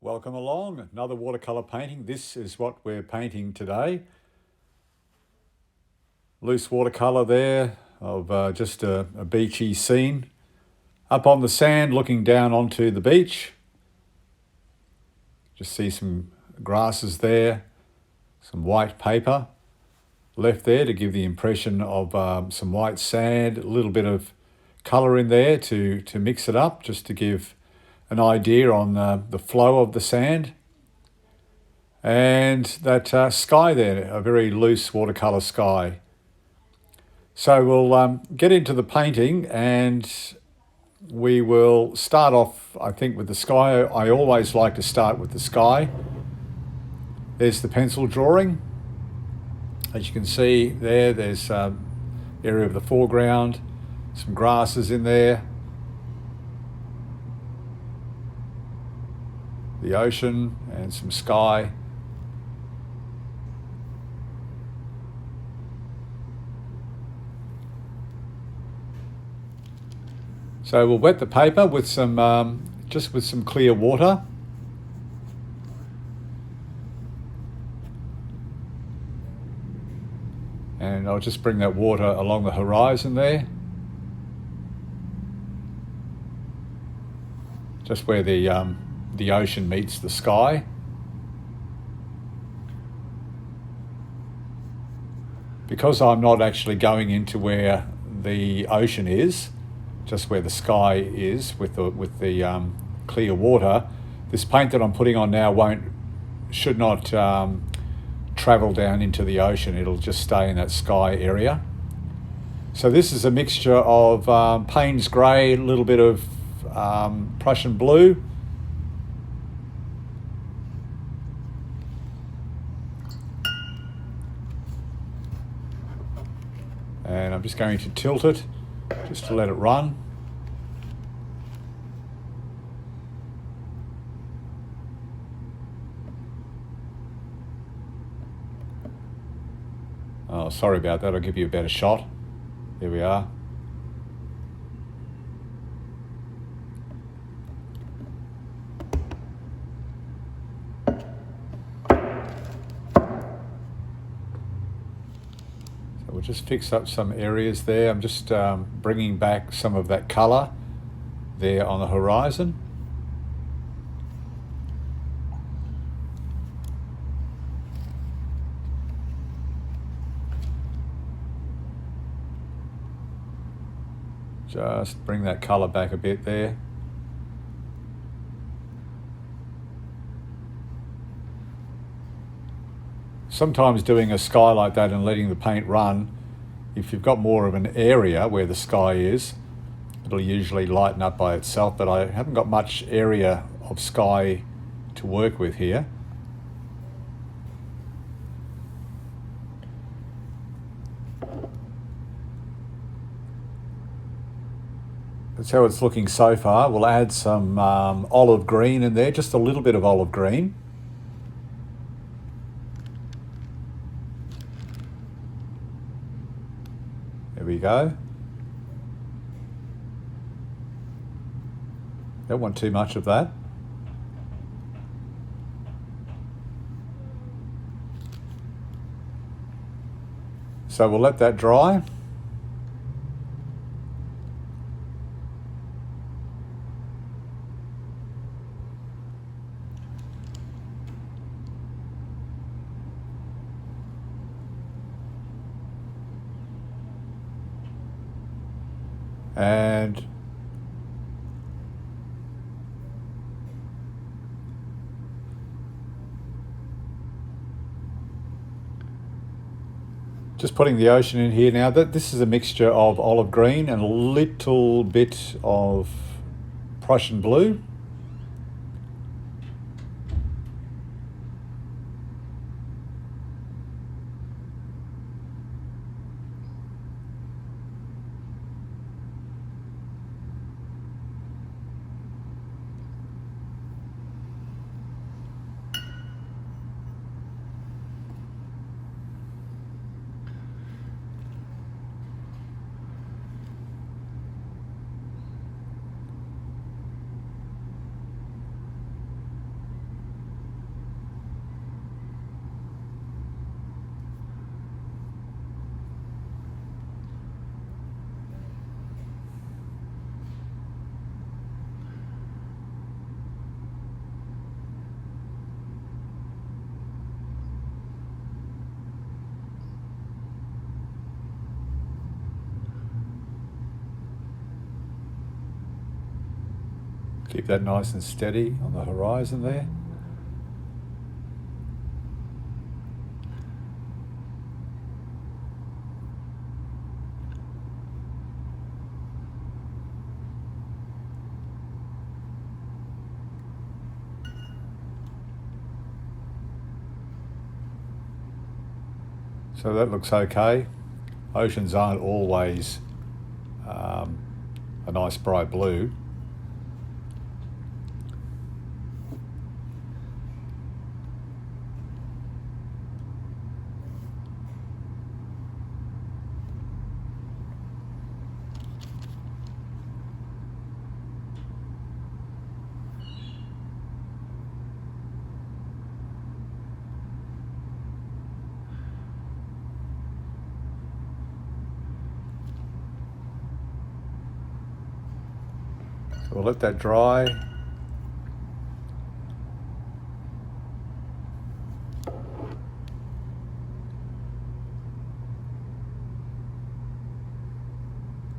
Welcome along, another watercolour painting. This is what we're painting today. Loose watercolour there of just a beachy scene. Up on the sand looking down onto the beach. Just see some grasses there, some white paper left there to give the impression of some white sand, a little bit of colour in there to mix it up, just to give an idea on the flow of the sand. And that sky there, a very loose watercolour sky. So we'll get into the painting, and we will start off, I think, with the sky. I always like to start with the sky. There's the pencil drawing. As you can see there's area of the foreground, some grasses in there, the ocean and some sky. So we'll wet the paper with some just with some clear water. And I'll just bring that water along the horizon there. Just where the ocean meets the sky. Because I'm not actually going into where the ocean is, just where the sky is with the clear water, this paint that I'm putting on now should not travel down into the ocean. It'll just stay in that sky area. So this is a mixture of Payne's grey, a little bit of Prussian blue, and I'm just going to tilt it just to let it run. Oh, sorry about that. I'll give you a better shot. There we are. So we'll just fix up some areas there. I'm just bringing back some of that colour there on the horizon. Just bring that colour back a bit there. Sometimes doing a sky like that and letting the paint run, if you've got more of an area where the sky is, it'll usually lighten up by itself, but I haven't got much area of sky to work with here. That's how it's looking so far. We'll add some olive green in there, just a little bit of olive green. There we go. Don't want too much of that. So we'll let that dry. And just putting the ocean in here now. This is a mixture of olive green and a little bit of Prussian blue. Keep that nice and steady on the horizon there. So that looks okay. Oceans aren't always a nice bright blue. So we'll let that dry.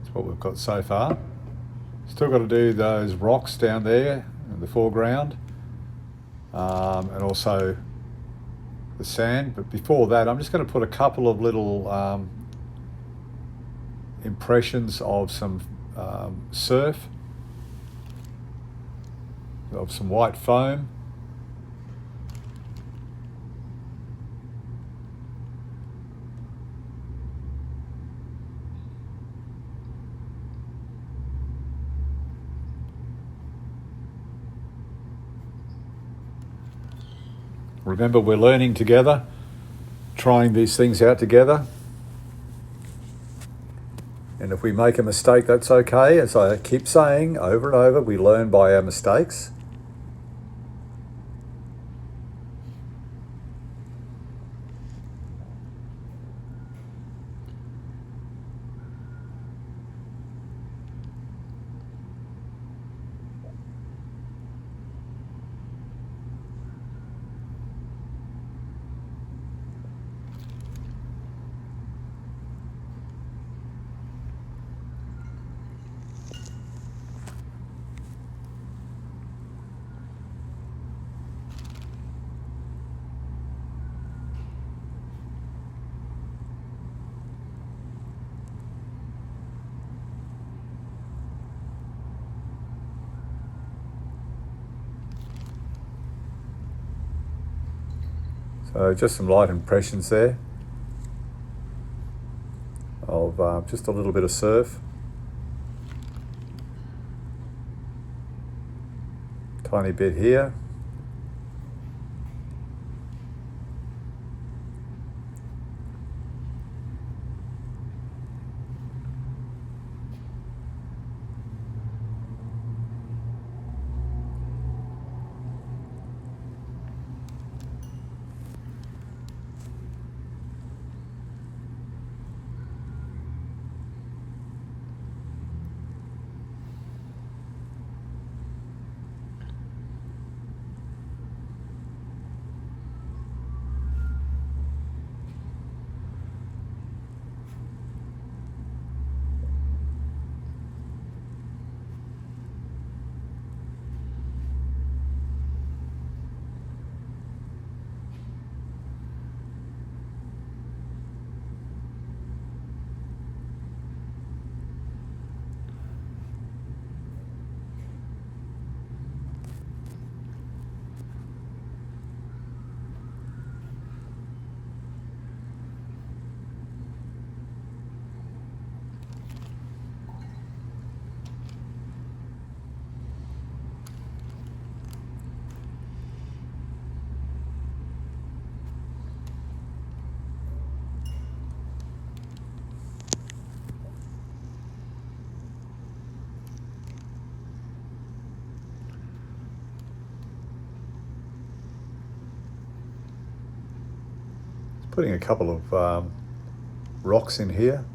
That's what we've got so far. Still got to do those rocks down there in the foreground, and also the sand. But before that, I'm just going to put a couple of little impressions of some surf, of some white foam. Remember, we're learning together, trying these things out together. And if we make a mistake, that's okay. As I keep saying over and over, we learn by our mistakes. So just some light impressions there of just a little bit of surf. Tiny bit here. Putting a couple of rocks in here.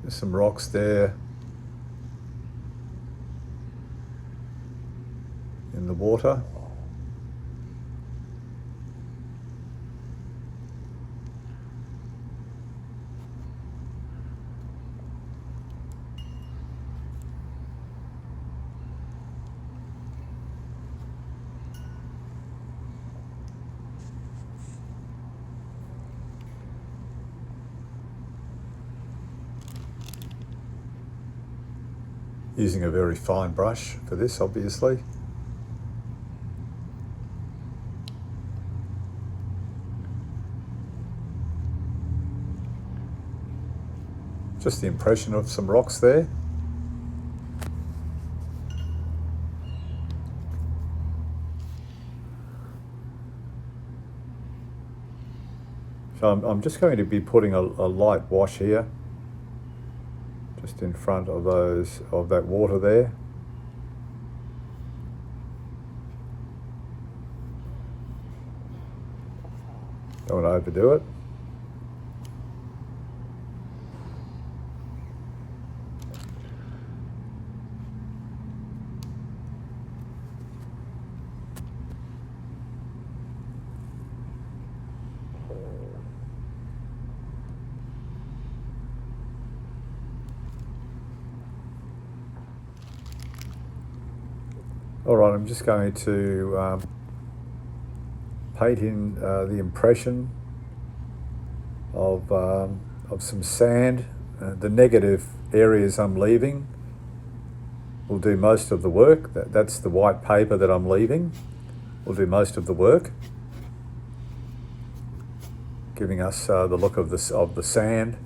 There's some rocks there in the water. Using a very fine brush for this, obviously. Just the impression of some rocks there. So I'm just going to be putting a light wash here, just in front of that water there. Don't want to overdo it. All right, I'm just going to paint in the impression of some sand. The negative areas I'm leaving will do most of the work. That's the white paper that I'm leaving will do most of the work, giving us the look of the sand,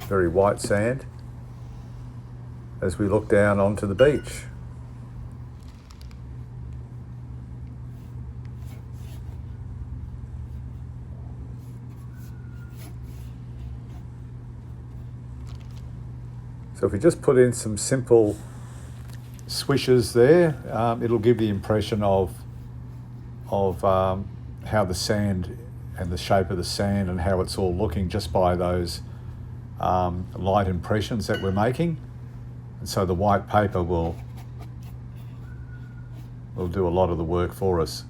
very white sand, as we look down onto the beach. So if we just put in some simple swishes there, it'll give the impression of how the sand and the shape of the sand and how it's all looking just by those light impressions that we're making. And so the white paper will do a lot of the work for us.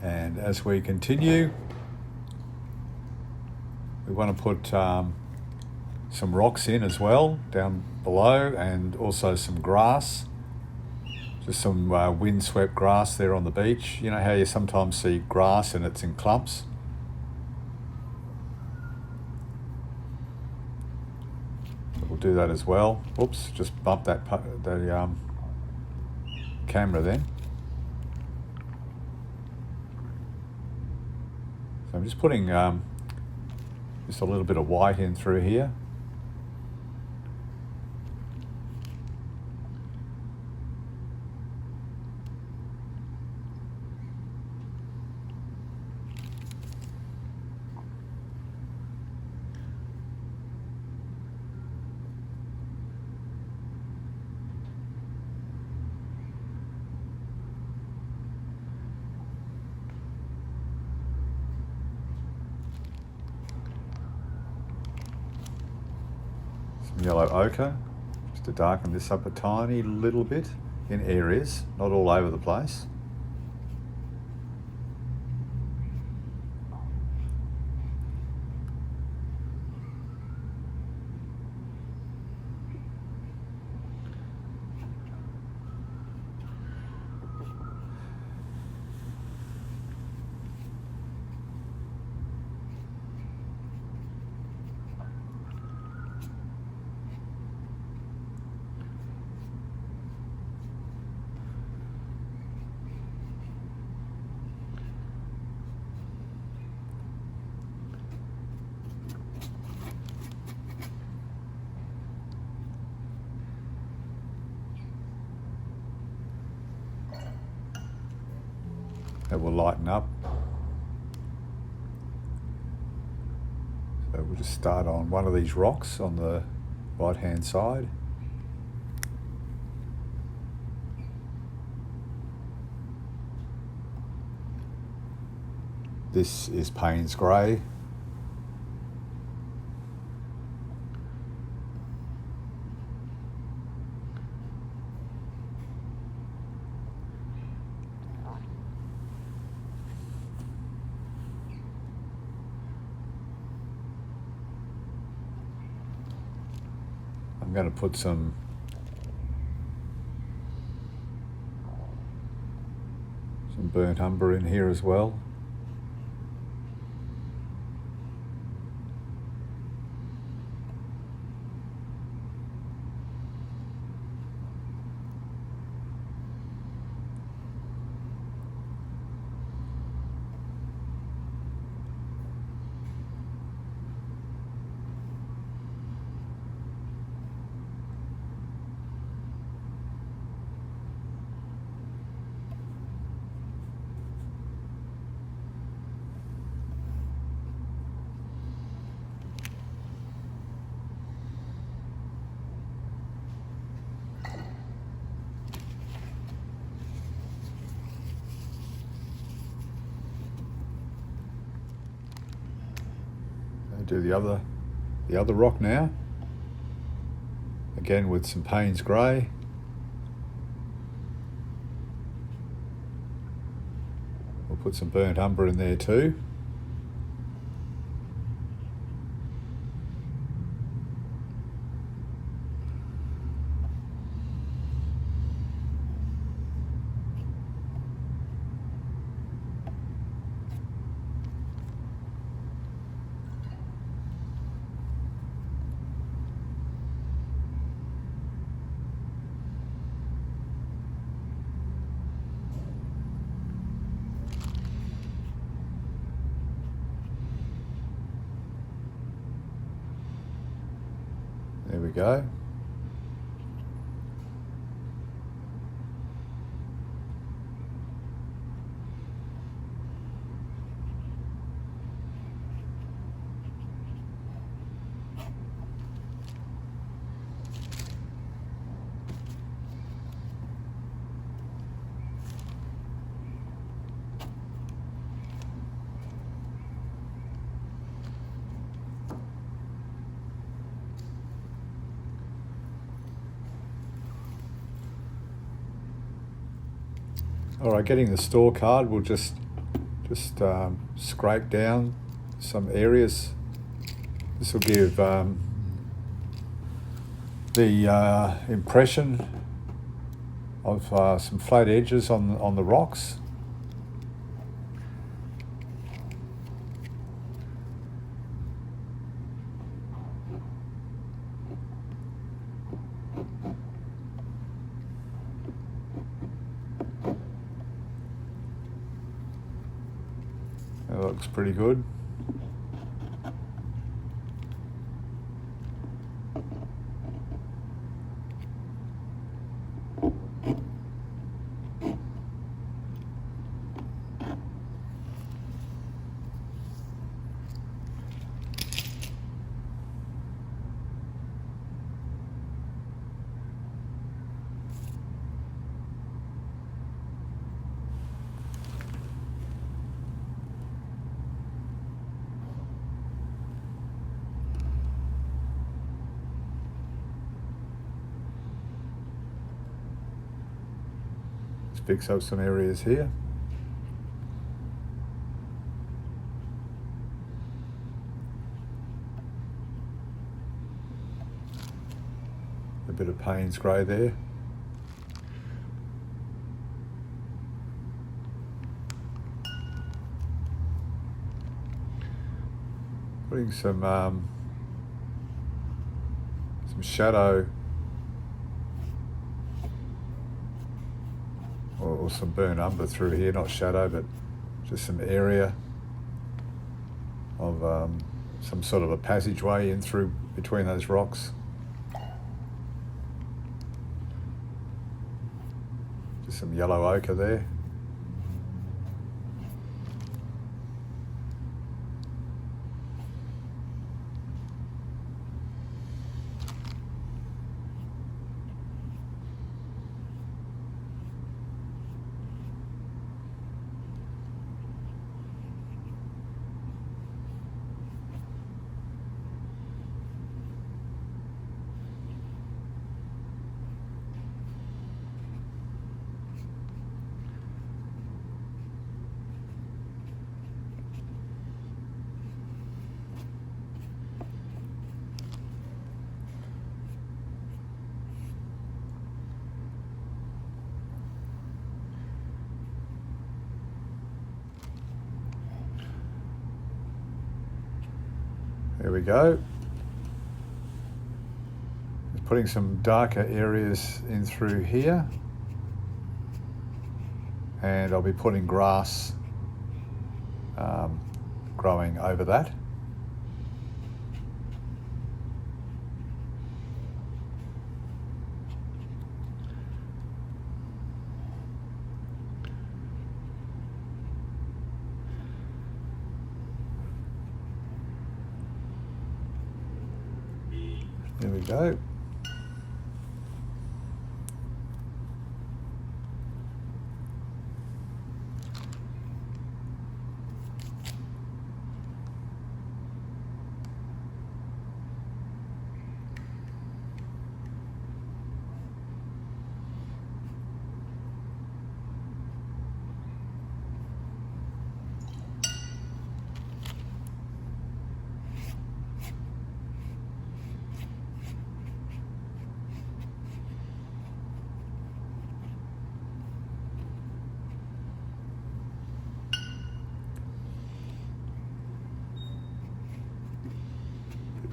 And as we continue, we want to put some rocks in as well down below, and also some grass, just some windswept grass there on the beach. You know how you sometimes see grass and it's in clumps? We'll do that as well. Oops, just bumped the camera then. So I'm just putting just a little bit of white in through here. Yellow ochre, just to darken this up a tiny little bit in areas, not all over the place. That will lighten up. So we'll just start on one of these rocks on the right hand side. This is Payne's Grey. I'm going to put some burnt umber in here as well. Do the other rock now, again with some Payne's grey. We'll put some burnt umber in there too. There we go. All right, getting the store card, we'll just scrape down some areas. This will give the impression of some flat edges on the rocks. That looks pretty good. Fix up some areas here. A bit of Payne's grey there. Putting some shadow or some burnt umber through here, not shadow, but just some area of some sort of a passageway in through between those rocks. Just some yellow ochre there. we go. Just putting some darker areas in through here. And I'll be putting grass growing over that. There we go.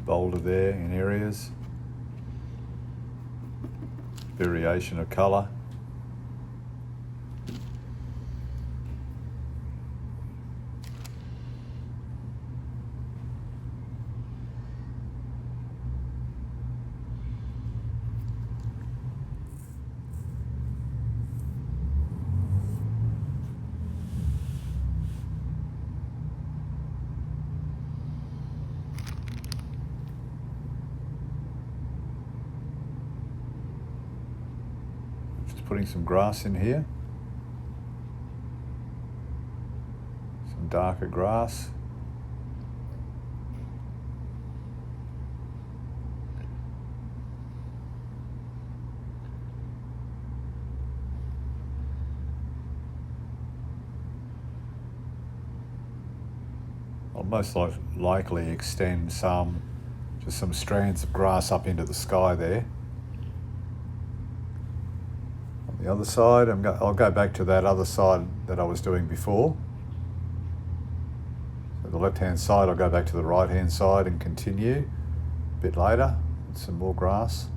Bolder there in areas, variation of colour. Putting some grass in here, some darker grass. I'll most likely extend just some strands of grass up into the sky there. The other side, I'll go back to that other side that I was doing before. So the left-hand side, I'll go back to the right-hand side and continue a bit later with some more grass.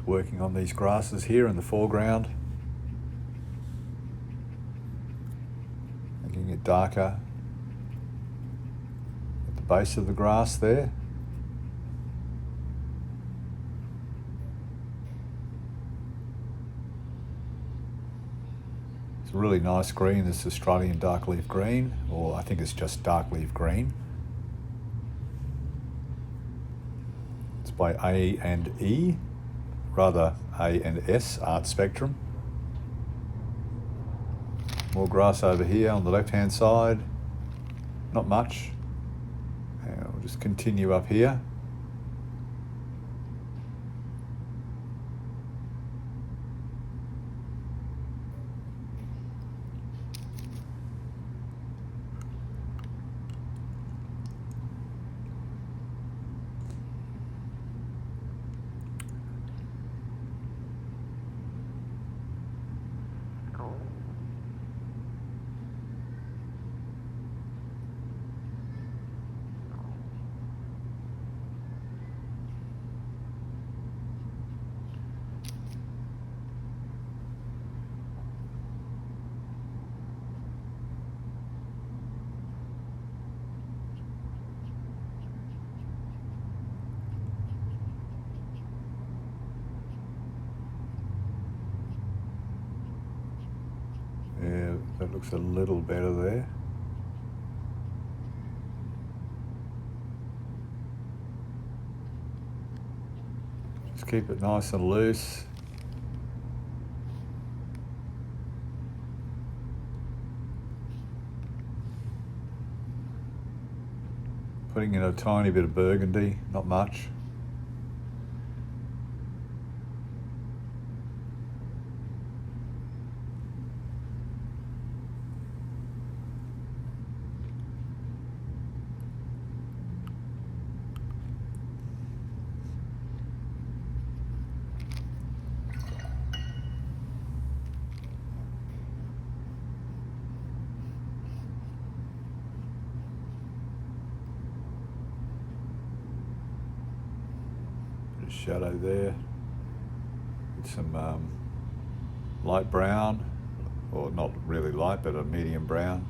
Working on these grasses here in the foreground, making it darker at the base of the grass there. It's a really nice green, this Australian dark leaf green, or I think it's just dark leaf green. It's by A&E. Rather A&S, Art Spectrum. More grass over here on the left-hand side. Not much. And we'll just continue up here. That looks a little better there. Just keep it nice and loose. Putting in a tiny bit of burgundy, not much. Shadow there with some light brown, or not really light, but a medium brown.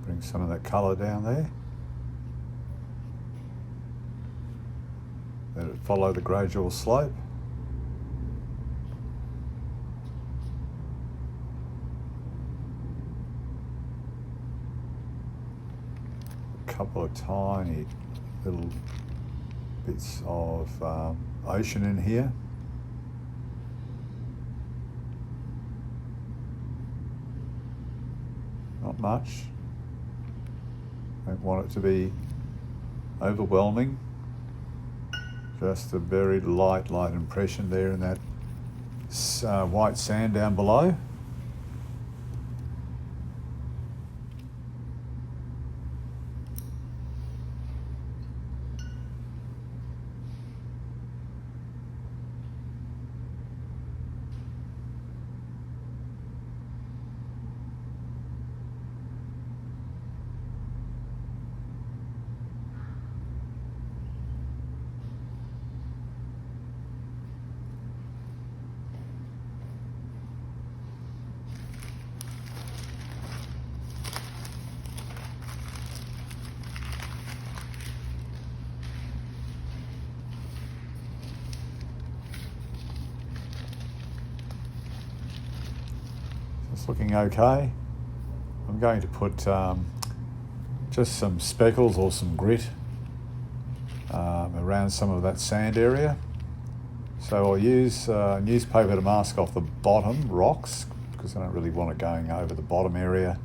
Bring some of that colour down there. Let it follow the gradual slope. A couple of tiny little bits of ocean in here. Not much. Don't want it to be overwhelming. Just a very light impression there in that white sand down below. It's looking okay. I'm going to put just some speckles or some grit around some of that sand area. So I'll use newspaper to mask off the bottom rocks, because I don't really want it going over the bottom area.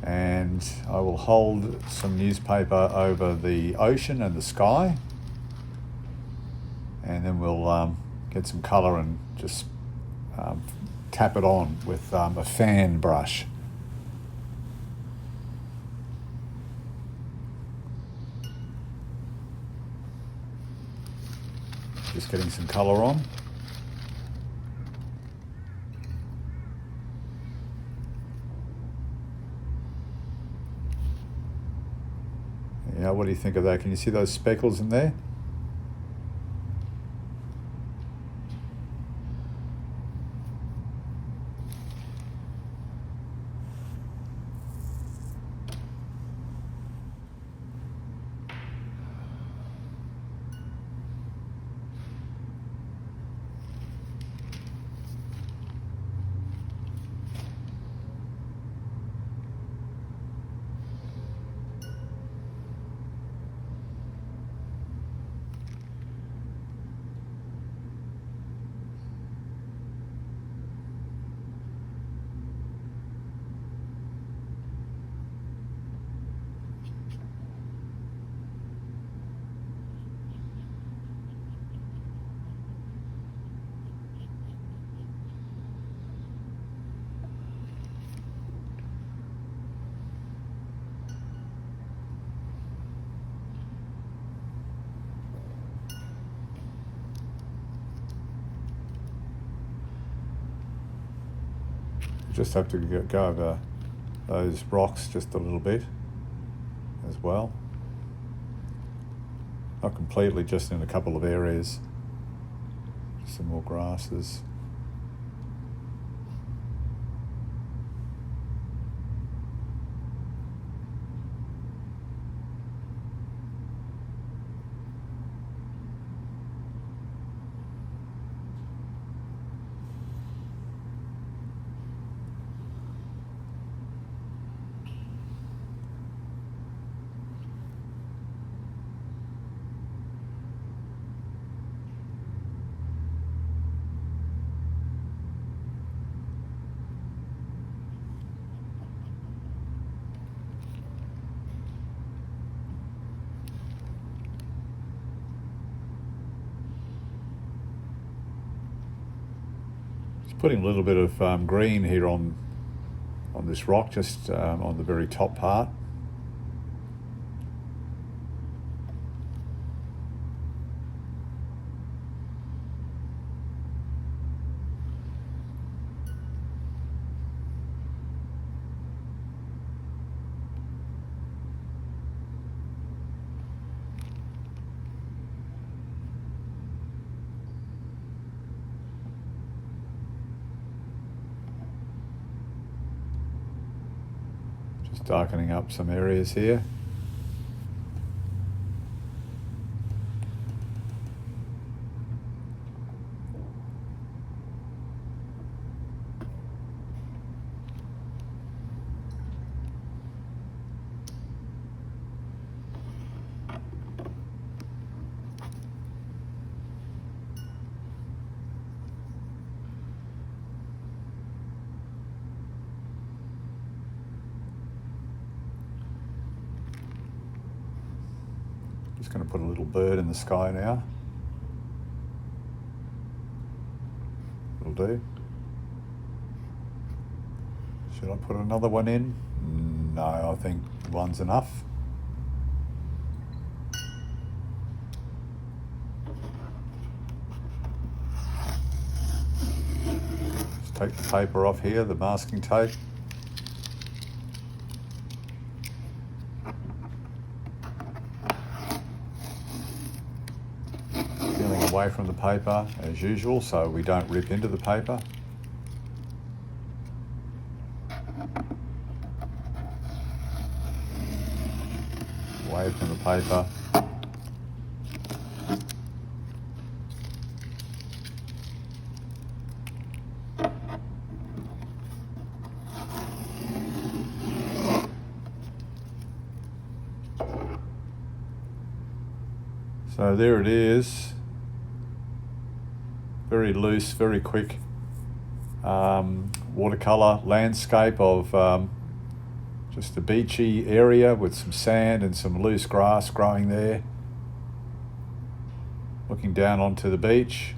And I will hold some newspaper over the ocean and the sky. And then we'll get some colour and just tap it on with a fan brush. Just getting some colour on. Yeah, what do you think of that? Can you see those speckles in there? Just have to go over those rocks just a little bit as well. Not completely, just in a couple of areas. Just some more grasses. Putting a little bit of green here on this rock, just on the very top part. Darkening up some areas here. Just going to put a little bird in the sky now. Will do. Should I put another one in? No, I think one's enough. Just take the paper off here, the masking tape. Away from the paper as usual, so we don't rip into the paper. Away from the paper. So there it is. Very loose, very quick watercolour landscape of just a beachy area with some sand and some loose grass growing there. Looking down onto the beach.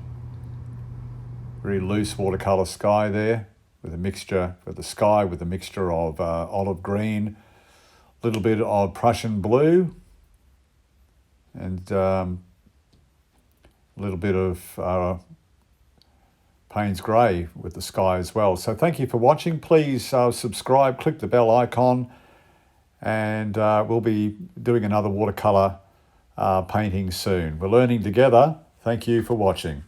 Very loose watercolour sky there with a mixture of the sky with a mixture of olive green, a little bit of Prussian blue, and a little bit of Payne's Grey with the sky as well. So thank you for watching. Please subscribe, click the bell icon, and we'll be doing another watercolour painting soon. We're learning together. Thank you for watching.